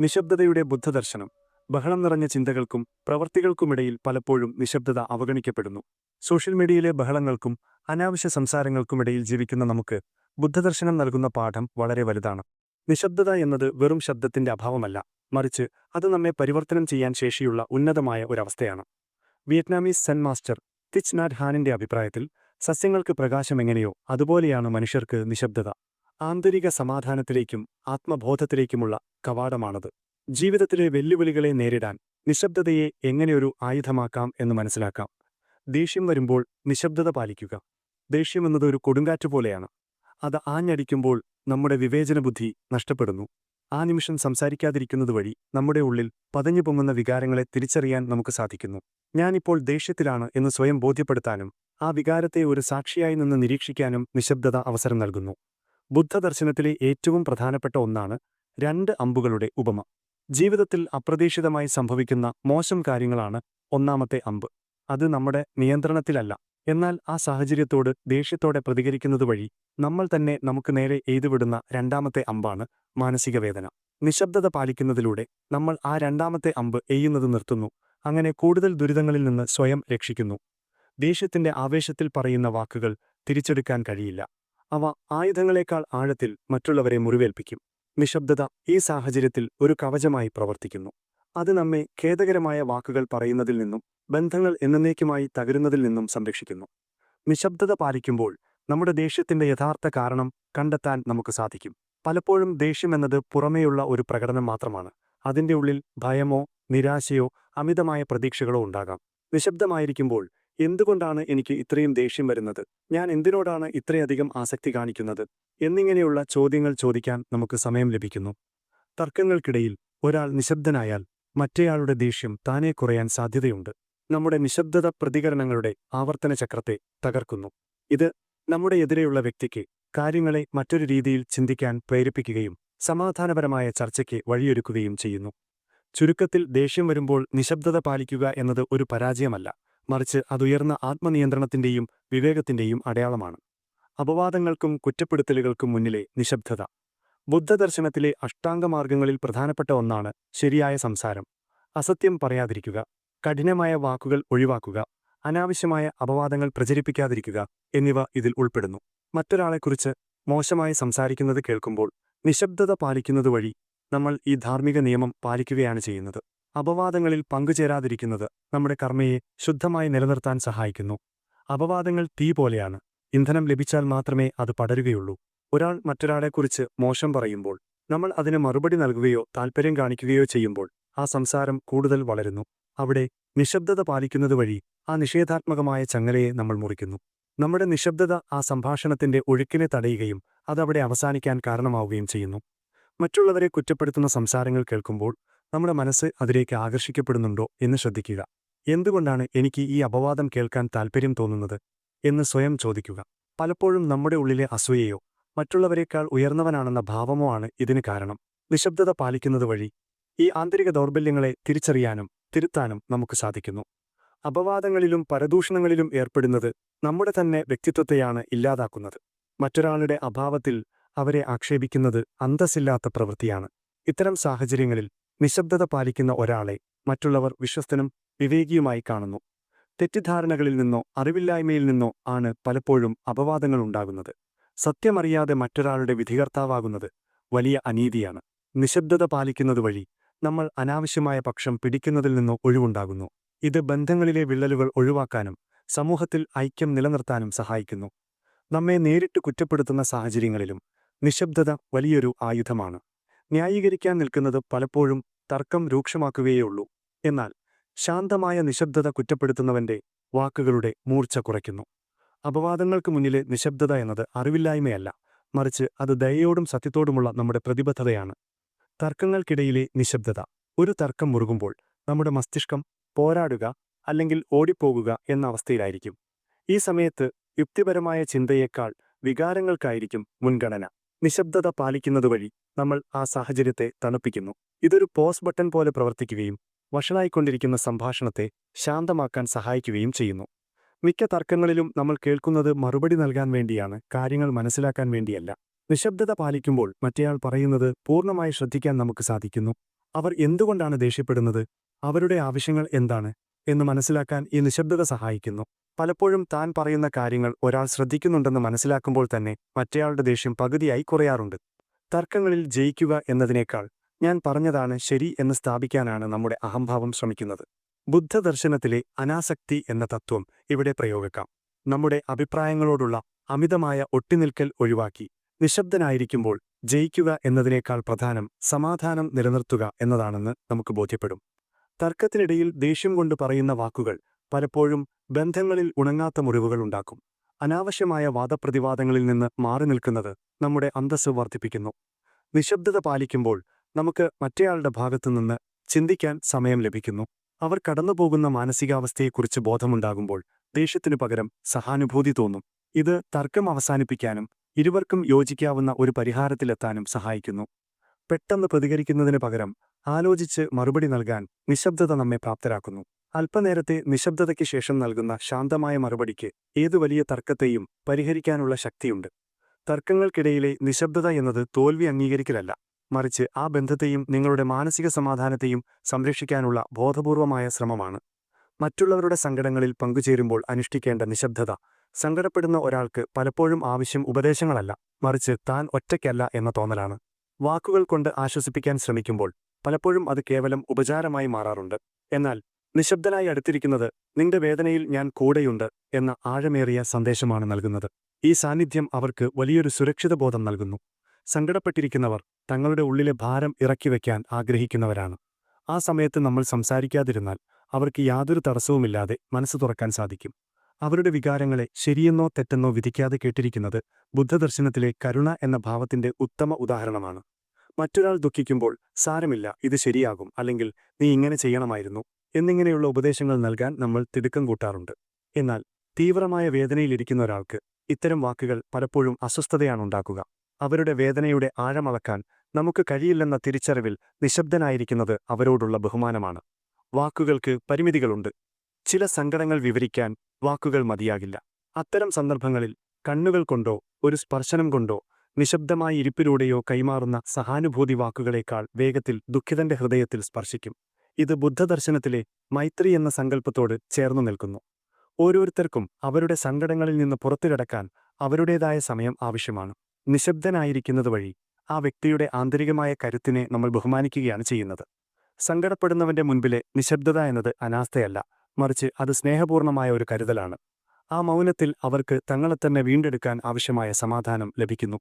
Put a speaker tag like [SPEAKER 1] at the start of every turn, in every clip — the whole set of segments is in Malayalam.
[SPEAKER 1] നിശബ്ദതയുടെ ബുദ്ധദർശനം. ബഹളം നിറഞ്ഞ ചിന്തകൾക്കും പ്രവർത്തികൾക്കുമിടയിൽ പലപ്പോഴും നിശബ്ദത അവഗണിക്കപ്പെടുന്നു. സോഷ്യൽ മീഡിയയിലെ ബഹളങ്ങൾക്കും അനാവശ്യ സംസാരങ്ങൾക്കുമിടയിൽ ജീവിക്കുന്ന നമുക്ക് ബുദ്ധദർശനം നൽകുന്ന പാഠം വളരെ വലുതാണ്. നിശബ്ദത എന്നത് വെറും ശബ്ദത്തിന്റെ അഭാവമല്ല, മറിച്ച് അത് നമ്മെ പരിവർത്തനം ചെയ്യാൻ ശേഷിയുള്ള ഉന്നതമായ ഒരവസ്ഥയാണ്. വിയറ്റ്നാമീസ് സെൻ മാസ്റ്റർ തിച്ച് നാറ്റ് ഹാനിന്റെ അഭിപ്രായത്തിൽ, സസ്യങ്ങൾക്ക് പ്രകാശം എങ്ങനെയോ അതുപോലെയാണ് മനുഷ്യർക്ക് നിശബ്ദത. ആന്തരിക സമാധാനത്തിലേക്കും ആത്മബോധത്തിലേക്കുമുള്ള കവാടമാണത്. ജീവിതത്തിലെ വെല്ലുവിളികളെ നേരിടാൻ നിശബ്ദതയെ എങ്ങനെയൊരു ആയുധമാക്കാം എന്ന് മനസ്സിലാക്കാം. ദേഷ്യം വരുമ്പോൾ നിശബ്ദത പാലിക്കുക. ദേഷ്യമെന്നത് ഒരു കൊടുങ്കാറ്റ് പോലെയാണ്. അത് ആഞ്ഞടിക്കുമ്പോൾ നമ്മുടെ വിവേചനബുദ്ധി നഷ്ടപ്പെടുന്നു. ആ നിമിഷം സംസാരിക്കാതിരിക്കുന്നത് വഴി നമ്മുടെ ഉള്ളിൽ പതഞ്ഞു പൊങ്ങുന്ന വികാരങ്ങളെ തിരിച്ചറിയാൻ നമുക്ക് സാധിക്കുന്നു. ഞാനിപ്പോൾ ദേഷ്യത്തിലാണ് എന്ന് സ്വയം ബോധ്യപ്പെടുത്താനും ആ വികാരത്തെ ഒരു സാക്ഷിയായി നിന്ന് നിരീക്ഷിക്കാനും നിശബ്ദത അവസരം നൽകുന്നു. ബുദ്ധദർശനത്തിലെ ഏറ്റവും പ്രധാനപ്പെട്ട ഒന്നാണ് 2 അമ്പുകളുടെ ഉപമ. ജീവിതത്തിൽ അപ്രതീക്ഷിതമായി സംഭവിക്കുന്ന മോശം കാര്യങ്ങളാണ് ഒന്നാമത്തെ അമ്പ്. അത് നമ്മുടെ നിയന്ത്രണത്തിലല്ല. എന്നാൽ ആ സാഹചര്യത്തോട് ദേഷ്യത്തോടെ പ്രതികരിക്കുന്നതുവഴി നമ്മൾ തന്നെ നമുക്ക് നേരെ എയ്തുവിടുന്ന രണ്ടാമത്തെ അമ്പാണ് മാനസിക വേദന. നിശബ്ദത പാലിക്കുന്നതിലൂടെ നമ്മൾ ആ രണ്ടാമത്തെ അമ്പ് എയ്യുന്നത് നിർത്തുന്നു. അങ്ങനെ കൂടുതൽ ദുരിതങ്ങളിൽ നിന്ന് സ്വയം രക്ഷിക്കുന്നു. ദേഷ്യത്തിന്റെ ആവേശത്തിൽ പറയുന്ന വാക്കുകൾ തിരിച്ചെടുക്കാൻ കഴിയില്ല. അവ ആയുധങ്ങളെക്കാൾ ആഴത്തിൽ മറ്റുള്ളവരെ മുറിവേൽപ്പിക്കും. നിശബ്ദത ഈ സാഹചര്യത്തിൽ ഒരു കവചമായി പ്രവർത്തിക്കുന്നു. അത് നമ്മെ ഖേദകരമായ വാക്കുകൾ പറയുന്നതിൽ നിന്നും ബന്ധങ്ങൾ എന്നേക്കുമായി തകരുന്നതിൽ നിന്നും സംരക്ഷിക്കുന്നു. നിശബ്ദത പാലിക്കുമ്പോൾ നമ്മുടെ ദേഷ്യത്തിന്റെ യഥാർത്ഥ കാരണം കണ്ടെത്താൻ നമുക്ക് സാധിക്കും. പലപ്പോഴും ദേഷ്യമെന്നത് പുറമേയുള്ള ഒരു പ്രകടനം മാത്രമാണ്. അതിന്റെ ഉള്ളിൽ ഭയമോ നിരാശയോ അമിതമായ പ്രതീക്ഷകളോ ഉണ്ടാകാം. നിശബ്ദമായിരിക്കുമ്പോൾ എന്തുകൊണ്ടാണ് എനിക്ക് ഇത്രയും ദേഷ്യം വരുന്നത്, ഞാൻ എന്തിനോടാണ് ഇത്രയധികം ആസക്തി കാണിക്കുന്നത് എന്നിങ്ങനെയുള്ള ചോദ്യങ്ങൾ ചോദിക്കാൻ നമുക്ക് സമയം ലഭിക്കുന്നു. തർക്കങ്ങൾക്കിടയിൽ ഒരാൾ നിശബ്ദനായാൽ മറ്റേയാളുടെ ദേഷ്യം താനേ കുറയാൻ സാധ്യതയുണ്ട്. നമ്മുടെ നിശബ്ദത പ്രതികരണങ്ങളുടെ ആവർത്തന ചക്രത്തെ തകർക്കുന്നു. ഇത് നമ്മുടെ എതിരെയുള്ള വ്യക്തിക്ക് കാര്യങ്ങളെ മറ്റൊരു രീതിയിൽ ചിന്തിക്കാൻ പ്രേരിപ്പിക്കുകയും സമാധാനപരമായ ചർച്ചയ്ക്ക് വഴിയൊരുക്കുകയും ചെയ്യുന്നു. ചുരുക്കത്തിൽ, ദേഷ്യം വരുമ്പോൾ നിശബ്ദത പാലിക്കുക എന്നത് ഒരു പരാജയമല്ല, മറിച്ച് അതുയർന്ന ആത്മനിയന്ത്രണത്തിന്റെയും വിവേകത്തിന്റെയും അടയാളമാണ്. അപവാദങ്ങൾക്കും കുറ്റപ്പെടുത്തലുകൾക്കും മുന്നിലെ നിശബ്ദത. ബുദ്ധദർശനത്തിലെ അഷ്ടാംഗമാർഗങ്ങളിൽ പ്രധാനപ്പെട്ട ഒന്നാണ് ശരിയായ സംസാരം. അസത്യം പറയാതിരിക്കുക, കഠിനമായ വാക്കുകൾ ഒഴിവാക്കുക, അനാവശ്യമായ അപവാദങ്ങൾ പ്രചരിപ്പിക്കാതിരിക്കുക എന്നിവ ഇതിൽ ഉൾപ്പെടുന്നു. മറ്റൊരാളെക്കുറിച്ച് മോശമായി സംസാരിക്കുന്നത് കേൾക്കുമ്പോൾ നിശബ്ദത പാലിക്കുന്നതുവഴി നമ്മൾ ഈ ധാർമ്മിക നിയമം പാലിക്കുകയാണ് ചെയ്യുന്നത്. അപവാദങ്ങളിൽ പങ്കുചേരാതിരിക്കുന്നത് നമ്മുടെ കർമ്മയെ ശുദ്ധമായി നിലനിർത്താൻ സഹായിക്കുന്നു. അപവാദങ്ങൾ തീ പോലെയാണ്. ഇന്ധനം ലഭിച്ചാൽ മാത്രമേ അത് പടരുകയുള്ളൂ. ഒരാൾ മറ്റൊരാളെക്കുറിച്ച് മോശം പറയുമ്പോൾ നമ്മൾ അതിന് മറുപടി നൽകുകയോ താൽപ്പര്യം കാണിക്കുകയോ ചെയ്യുമ്പോൾ ആ സംസാരം കൂടുതൽ വളരുന്നു. അവിടെ നിശബ്ദത പാലിക്കുന്നതുവഴി ആ നിഷേധാത്മകമായ ചങ്ങലയെ നമ്മൾ മുറിക്കുന്നു. നമ്മുടെ നിശബ്ദത ആ സംഭാഷണത്തിന്റെ ഒഴുക്കിനെ തടയുകയും അതവിടെ അവസാനിക്കാൻ കാരണമാവുകയും ചെയ്യുന്നു. മറ്റുള്ളവരെ കുറ്റപ്പെടുത്തുന്ന സംസാരങ്ങൾ കേൾക്കുമ്പോൾ നമ്മുടെ മനസ്സ് അതിലേക്ക് ആകർഷിക്കപ്പെടുന്നുണ്ടോ എന്ന് ശ്രദ്ധിക്കുക. എന്തുകൊണ്ടാണ് എനിക്ക് ഈ അപവാദം കേൾക്കാൻ താൽപ്പര്യം തോന്നുന്നത് എന്ന് സ്വയം ചോദിക്കുക. പലപ്പോഴും നമ്മുടെ ഉള്ളിലെ അസൂയയോ മറ്റുള്ളവരെക്കാൾ ഉയർന്നവനാണെന്ന ഭാവമോ ആണ് ഇതിന് കാരണം. നിശബ്ദത പാലിക്കുന്നതുവഴി ഈ ആന്തരിക ദൗർബല്യങ്ങളെ തിരിച്ചറിയാനും തിരുത്താനും നമുക്ക് സാധിക്കുന്നു. അപവാദങ്ങളിലും പരദൂഷണങ്ങളിലും ഏർപ്പെടുന്നത് നമ്മുടെ തന്നെ വ്യക്തിത്വത്തെയാണ് ഇല്ലാതാക്കുന്നത്. മറ്റൊരാളുടെ അഭാവത്തിൽ അവരെ ആക്ഷേപിക്കുന്നത് അന്തസ്സില്ലാത്ത പ്രവൃത്തിയാണ്. ഇത്തരം സാഹചര്യങ്ങളിൽ നിശബ്ദത പാലിക്കുന്ന ഒരാളെ മറ്റുള്ളവർ വിശ്വസ്തനും വിവേകിയുമായി കാണുന്നു. തെറ്റിദ്ധാരണകളിൽ നിന്നോ അറിവില്ലായ്മയിൽ നിന്നോ ആണ് പലപ്പോഴും അപവാദങ്ങൾ ഉണ്ടാകുന്നത്. സത്യമറിയാതെ മറ്റൊരാളുടെ വിധികർത്താവാകുന്നത് വലിയ അനീതിയാണ്. നിശബ്ദത പാലിക്കുന്നതുവഴി നമ്മൾ അനാവശ്യമായ പക്ഷം പിടിക്കുന്നതിൽ നിന്നോ ഒഴിവുണ്ടാകുന്നു. ഇത് ബന്ധങ്ങളിലെ വിള്ളലുകൾ ഒഴിവാക്കാനും സമൂഹത്തിൽ ഐക്യം നിലനിർത്താനും സഹായിക്കുന്നു. നമ്മെ നേരിട്ട് കുറ്റപ്പെടുത്തുന്ന സാഹചര്യങ്ങളിലും നിശബ്ദത വലിയൊരു ആയുധമാണ്. ന്യായീകരിക്കാൻ നിൽക്കുന്നത് പലപ്പോഴും തർക്കം രൂക്ഷമാക്കുകയേയുള്ളൂ. എന്നാൽ ശാന്തമായ നിശബ്ദത കുറ്റപ്പെടുത്തുന്നവന്റെ വാക്കുകളുടെ മൂർച്ച കുറയ്ക്കുന്നു. അപവാദങ്ങൾക്ക് മുന്നിലെ നിശബ്ദത എന്നത് അറിവില്ലായ്മയല്ല, മറിച്ച് അത് ദയയോടും സത്യത്തോടുമുള്ള നമ്മുടെ പ്രതിബദ്ധതയാണ്. തർക്കങ്ങൾക്കിടയിലെ നിശബ്ദത. ഒരു തർക്കം മുറുകുമ്പോൾ നമ്മുടെ മസ്തിഷ്കം പോരാടുക അല്ലെങ്കിൽ ഓടിപ്പോകുക എന്ന അവസ്ഥയിലായിരിക്കും. ഈ സമയത്ത് യുക്തിപരമായ ചിന്തയേക്കാൾ വികാരങ്ങൾക്കായിരിക്കും മുൻഗണന. നിശബ്ദത പാലിക്കുന്നതുവഴി നമ്മൾ ആ സാഹചര്യത്തെ തണുപ്പിക്കുന്നു. ഇതൊരു പോസ് ബട്ടൺ പോലെ പ്രവർത്തിക്കുകയും വഷളായിക്കൊണ്ടിരിക്കുന്ന സംഭാഷണത്തെ ശാന്തമാക്കാൻ സഹായിക്കുകയും ചെയ്യുന്നു. മിക്ക തർക്കങ്ങളിലും നമ്മൾ കേൾക്കുന്നത് മറുപടി നൽകാൻ വേണ്ടിയാണ്, കാര്യങ്ങൾ മനസ്സിലാക്കാൻ വേണ്ടിയല്ല. നിശബ്ദത പാലിക്കുമ്പോൾ മറ്റേയാൾ പറയുന്നത് പൂർണ്ണമായി ശ്രദ്ധിക്കാൻ നമുക്ക് സാധിക്കുന്നു. അവർ എന്തുകൊണ്ടാണ് ദേഷ്യപ്പെടുന്നത്, അവരുടെ ആവശ്യങ്ങൾ എന്താണ് എന്ന് മനസ്സിലാക്കാൻ ഈ നിശബ്ദത സഹായിക്കുന്നു. പലപ്പോഴും താൻ പറയുന്ന കാര്യങ്ങൾ ഒരാൾ ശ്രദ്ധിക്കുന്നുണ്ടെന്ന് മനസ്സിലാക്കുമ്പോൾ തന്നെ മറ്റേയാളുടെ ദേഷ്യം പകുതിയായി കുറയാറുണ്ട്. തർക്കങ്ങളിൽ ജയിക്കുക എന്നതിനേക്കാൾ ഞാൻ പറഞ്ഞതാണ് ശരി എന്ന് സ്ഥാപിക്കാനാണ് നമ്മുടെ അഹംഭാവം ശ്രമിക്കുന്നത്. ബുദ്ധദർശനത്തിലെ അനാസക്തി എന്ന തത്വം ഇവിടെ പ്രയോഗിക്കാം. നമ്മുടെ അഭിപ്രായങ്ങളോടുള്ള അമിതമായ ഒട്ടിനിൽക്കൽ ഒഴിവാക്കി നിശബ്ദനായിരിക്കുമ്പോൾ ജയിക്കുക എന്നതിനേക്കാൾ പ്രധാനം സമാധാനം നിലനിർത്തുക എന്നതാണെന്ന് നമുക്ക് ബോധ്യപ്പെടും. തർക്കത്തിനിടയിൽ ദേഷ്യം കൊണ്ട് പറയുന്ന വാക്കുകൾ പലപ്പോഴും ബന്ധങ്ങളിൽ ഉണങ്ങാത്ത മുറിവുകൾ ഉണ്ടാക്കും. അനാവശ്യമായ വാദപ്രതിവാദങ്ങളിൽ നിന്ന് മാറി നിൽക്കുന്നത് നമ്മുടെ അന്തസ്സ് വർദ്ധിപ്പിക്കുന്നു. നിശബ്ദത പാലിക്കുമ്പോൾ നമുക്ക് മറ്റേയാളുടെ ഭാഗത്തുനിന്ന് ചിന്തിക്കാൻ സമയം ലഭിക്കുന്നു. അവർ കടന്നുപോകുന്ന മാനസികാവസ്ഥയെക്കുറിച്ച് ബോധമുണ്ടാകുമ്പോൾ ദേഷ്യത്തിനു പകരം സഹാനുഭൂതി തോന്നും. ഇത് തർക്കം അവസാനിപ്പിക്കാനും ഇരുവർക്കും യോജിക്കാവുന്ന ഒരു പരിഹാരത്തിലെത്താനും സഹായിക്കുന്നു. പെട്ടെന്ന് പ്രതികരിക്കുന്നതിന് പകരം ആലോചിച്ച് മറുപടി നൽകാൻ നിശബ്ദത നമ്മെ പ്രാപ്തരാക്കുന്നു. അല്പനേരത്തെ നിശബ്ദതയ്ക്ക് ശേഷം നൽകുന്ന ശാന്തമായ മറുപടിക്ക് ഏതു വലിയ തർക്കത്തെയും പരിഹരിക്കാനുള്ള ശക്തിയുണ്ട്. തർക്കങ്ങൾക്കിടയിലെ നിശബ്ദത എന്നത് തോൽവി അംഗീകരിക്കലല്ല, മറിച്ച് ആ ബന്ധത്തെയും നിങ്ങളുടെ മാനസിക സമാധാനത്തെയും സംരക്ഷിക്കാനുള്ള ബോധപൂർവമായ ശ്രമമാണ്. മറ്റുള്ളവരുടെ സങ്കടങ്ങളിൽ പങ്കുചേരുമ്പോൾ അനുഷ്ഠിക്കേണ്ട നിശബ്ദത സങ്കടപ്പെടുന്ന ഒരാൾക്ക് പലപ്പോഴും ആവശ്യം ഉപദേശങ്ങളല്ല, മറിച്ച് താൻ ഒറ്റയ്ക്കല്ല എന്ന തോന്നലാണ്. വാക്കുകൾ കൊണ്ട് ആശ്വസിപ്പിക്കാൻ ശ്രമിക്കുമ്പോൾ പലപ്പോഴും അത് കേവലം ഉപചാരമായി മാറാറുണ്ട്. എന്നാൽ നിശബ്ദനായി അടുത്തിരിക്കുന്നത് നിന്റെ വേദനയിൽ ഞാൻ കൂടെയുണ്ട് എന്ന ആഴമേറിയ സന്ദേശമാണ് നൽകുന്നത്. ഈ സാന്നിധ്യം അവർക്ക് വലിയൊരു സുരക്ഷിതബോധം നൽകുന്നു. സങ്കടപ്പെട്ടിരിക്കുന്നവർ തങ്ങളുടെ ഉള്ളിലെ ഭാരം ഇറക്കിവെക്കാൻ ആഗ്രഹിക്കുന്നവരാണ്. ആ സമയത്ത് നമ്മൾ സംസാരിക്കാതിരുന്നാൽ അവർക്ക് യാതൊരു തടസ്സവുമില്ലാതെ മനസ്സ് തുറക്കാൻ സാധിക്കും. അവരുടെ വികാരങ്ങളെ ശരിയെന്നോ തെറ്റെന്നോ വിധിക്കാതെ കേട്ടിരിക്കുന്നത് ബുദ്ധദർശനത്തിലെ കരുണ എന്ന ഭാവത്തിന്റെ ഉത്തമ ഉദാഹരണമാണ്. മറ്റൊരാൾ ദുഃഖിക്കുമ്പോൾ സാരമില്ല, ഇത് ശരിയാകും, അല്ലെങ്കിൽ നീ ഇങ്ങനെ ചെയ്യണമായിരുന്നു എന്നിങ്ങനെയുള്ള ഉപദേശങ്ങൾ നൽകാൻ നമ്മൾ തിടുക്കം കൂട്ടാറുണ്ട്. എന്നാൽ തീവ്രമായ വേദനയിലിരിക്കുന്ന ഒരാൾക്ക് ഇത്തരം വാക്കുകൾ പലപ്പോഴും അസ്വസ്ഥതയാണുണ്ടാക്കുക. അവരുടെ വേദനയുടെ ആഴമളക്കാൻ നമുക്ക് കഴിയില്ലെന്ന തിരിച്ചറിവിൽ നിശബ്ദനായിരിക്കുന്നത് അവരോടുള്ള ബഹുമാനമാണ്. വാക്കുകൾക്ക് പരിമിതികളുണ്ട്. ചില സങ്കടങ്ങൾ വിവരിക്കാൻ വാക്കുകൾ മതിയാകില്ല. അത്തരം സന്ദർഭങ്ങളിൽ കണ്ണുകൾ കൊണ്ടോ ഒരു സ്പർശനം കൊണ്ടോ നിശബ്ദമായ ഇരിപ്പിലൂടെയോ കൈമാറുന്ന സഹാനുഭൂതി വാക്കുകളേക്കാൾ വേഗത്തിൽ ദുഃഖിതന്റെ ഹൃദയത്തിൽ സ്പർശിക്കും. ഇത് ബുദ്ധദർശനത്തിലെ മൈത്രി എന്ന സങ്കല്പത്തോട് ചേർന്നു നിൽക്കുന്നു. ഓരോരുത്തർക്കും അവരുടെ സങ്കടങ്ങളിൽ നിന്ന് പുറത്തുകടക്കാൻ അവരുടേതായ സമയം ആവശ്യമാണ്. നിശബ്ദനായിരിക്കുന്നത് വഴി ആ വ്യക്തിയുടെ ആന്തരികമായ കരുത്തിനെ നമ്മൾ ബഹുമാനിക്കുകയാണ് ചെയ്യുന്നത്. സങ്കടപ്പെടുന്നവന്റെ മുൻപിലെ നിശബ്ദത എന്നത് അനാസ്ഥയല്ല, മറിച്ച് അത് സ്നേഹപൂർണമായ ഒരു കരുതലാണ്. ആ മൗനത്തിൽ അവർക്ക് തങ്ങളെത്തന്നെ വീണ്ടെടുക്കാൻ ആവശ്യമായ സമാധാനം ലഭിക്കുന്നു.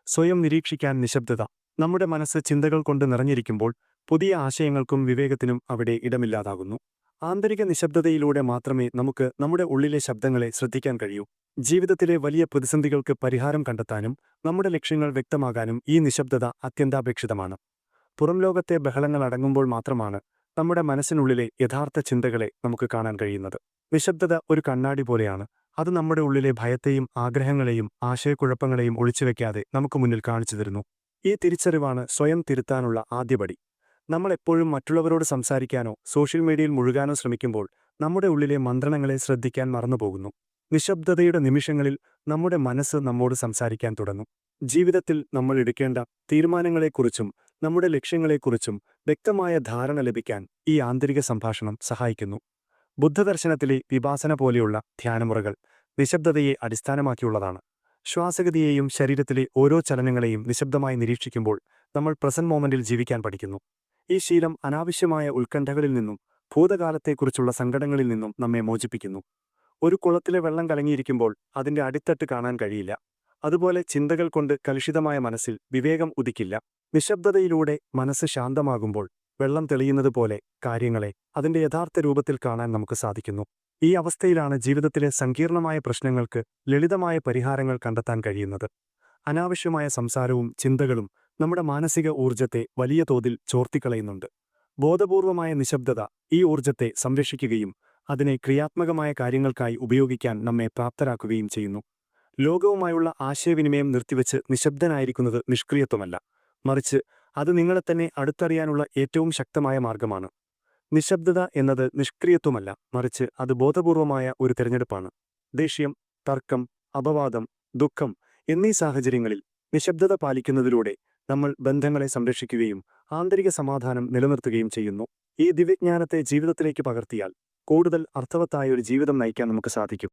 [SPEAKER 1] സ്വയം നിരീക്ഷിക്കാൻ നിശബ്ദത. നമ്മുടെ മനസ്സ് ചിന്തകൾ കൊണ്ട് നിറഞ്ഞിരിക്കുമ്പോൾ പുതിയ ആശയങ്ങൾക്കും വിവേകത്തിനും അവിടെ ഇടമില്ലാതാകുന്നു. ആന്തരിക നിശബ്ദതയിലൂടെ മാത്രമേ നമുക്ക് നമ്മുടെ ഉള്ളിലെ ശബ്ദങ്ങളെ ശ്രദ്ധിക്കാൻ കഴിയൂ. ജീവിതത്തിലെ വലിയ പ്രതിസന്ധികൾക്ക് പരിഹാരം കണ്ടെത്താനും നമ്മുടെ ലക്ഷ്യങ്ങൾ വ്യക്തമാകാനും ഈ നിശബ്ദത അത്യന്താപേക്ഷിതമാണ്. പുറംലോകത്തെ ബഹളങ്ങൾ അടങ്ങുമ്പോൾ മാത്രമാണ് നമ്മുടെ മനസ്സിനുള്ളിലെ യഥാർത്ഥ ചിന്തകളെ നമുക്ക് കാണാൻ കഴിയുന്നത്. നിശബ്ദത ഒരു കണ്ണാടി പോലെയാണ്. അത് നമ്മുടെ ഉള്ളിലെ ഭയത്തെയും ആഗ്രഹങ്ങളെയും ആശയക്കുഴപ്പങ്ങളെയും ഒളിച്ചുവെക്കാതെ നമുക്ക് മുന്നിൽ കാണിച്ചു തരുന്നു. ഈ തിരിച്ചറിവാണ് സ്വയം തിരുത്താനുള്ള ആദ്യപടി. നമ്മൾ എപ്പോഴും മറ്റുള്ളവരോട് സംസാരിക്കാനോ സോഷ്യൽ മീഡിയയിൽ മുഴുകാനോ ശ്രമിക്കുമ്പോൾ നമ്മുടെ ഉള്ളിലെ മന്ത്രണങ്ങളെ ശ്രദ്ധിക്കാൻ മറന്നുപോകുന്നു. നിശബ്ദതയുടെ നിമിഷങ്ങളിൽ നമ്മുടെ മനസ്സ് നമ്മോട് സംസാരിക്കാൻ തുടങ്ങും. ജീവിതത്തിൽ നമ്മൾ എടുക്കേണ്ട തീരുമാനങ്ങളെക്കുറിച്ചും നമ്മുടെ ലക്ഷ്യങ്ങളെക്കുറിച്ചും വ്യക്തമായ ധാരണ ലഭിക്കാൻ ഈ ആന്തരിക സംഭാഷണം സഹായിക്കുന്നു. ബുദ്ധദർശനത്തിലെ വിപാസന പോലെയുള്ള ധ്യാനമുറകൾ നിശബ്ദതയെ അടിസ്ഥാനമാക്കിയുള്ളതാണ്. ശ്വാസഗതിയെയും ശരീരത്തിലെ ഓരോ ചലനങ്ങളെയും നിശബ്ദമായി നിരീക്ഷിക്കുമ്പോൾ നമ്മൾ പ്രസന്റ് മൊമെന്റിൽ ജീവിക്കാൻ പഠിക്കുന്നു. ഈ ശീലം അനാവശ്യമായ ഉത്കണ്ഠകളിൽ നിന്നും ഭൂതകാലത്തെക്കുറിച്ചുള്ള സങ്കടങ്ങളിൽ നിന്നും നമ്മെ മോചിപ്പിക്കുന്നു. ഒരു കുളത്തിലെ വെള്ളം കലങ്ങിയിരിക്കുമ്പോൾ അതിന്റെ അടിത്തട്ട് കാണാൻ കഴിയില്ല. അതുപോലെ ചിന്തകൾ കൊണ്ട് കലുഷിതമായ മനസ്സിൽ വിവേകം ഉദിക്കില്ല. നിശബ്ദതയിലൂടെ മനസ്സ് ശാന്തമാകുമ്പോൾ വെള്ളം തെളിയുന്നതുപോലെ കാര്യങ്ങളെ അതിന്റെ യഥാർത്ഥ രൂപത്തിൽ കാണാൻ നമുക്ക് സാധിക്കുന്നു. ഈ അവസ്ഥയിലാണ് ജീവിതത്തിലെ സങ്കീർണമായ പ്രശ്നങ്ങൾക്ക് ലളിതമായ പരിഹാരങ്ങൾ കണ്ടെത്താൻ കഴിയുന്നത്. അനാവശ്യമായ സംസാരവും ചിന്തകളും നമ്മുടെ മാനസിക ഊർജ്ജത്തെ വലിയ തോതിൽ ചോർത്തിക്കളയുന്നുണ്ട്. ബോധപൂർവമായ നിശബ്ദത ഈ ഊർജ്ജത്തെ സംരക്ഷിക്കുകയും അതിനെ ക്രിയാത്മകമായ കാര്യങ്ങൾക്കായി ഉപയോഗിക്കാൻ നമ്മെ പ്രാപ്തരാക്കുകയും ചെയ്യുന്നു. ലോകവുമായുള്ള ആശയവിനിമയം നിർത്തിവെച്ച് നിശബ്ദനായിരിക്കുന്നത് നിഷ്ക്രിയത്വമല്ല, മറിച്ച് അത് നിങ്ങളെ തന്നെ അടുത്തറിയാനുള്ള ഏറ്റവും ശക്തമായ മാർഗമാണ്. നിശബ്ദത എന്നത് നിഷ്ക്രിയത്വമല്ല, മറിച്ച് അത് ബോധപൂർവമായ ഒരു തിരഞ്ഞെടുപ്പാണ്. ദേഷ്യം, തർക്കം, അപവാദം, ദുഃഖം എന്നീ സാഹചര്യങ്ങളിൽ നിശബ്ദത പാലിക്കുന്നതിലൂടെ നമ്മൾ ബന്ധങ്ങളെ സംരക്ഷിക്കുകയും ആന്തരിക സമാധാനം നിലനിർത്തുകയും ചെയ്യുന്നു. ഈ ദിവ്യജ്ഞാനത്തെ ജീവിതത്തിലേക്ക് പകർത്തിയാൽ കൂടുതൽ അർത്ഥവത്തായ ഒരു ജീവിതം നയിക്കാൻ നമുക്ക് സാധിക്കും.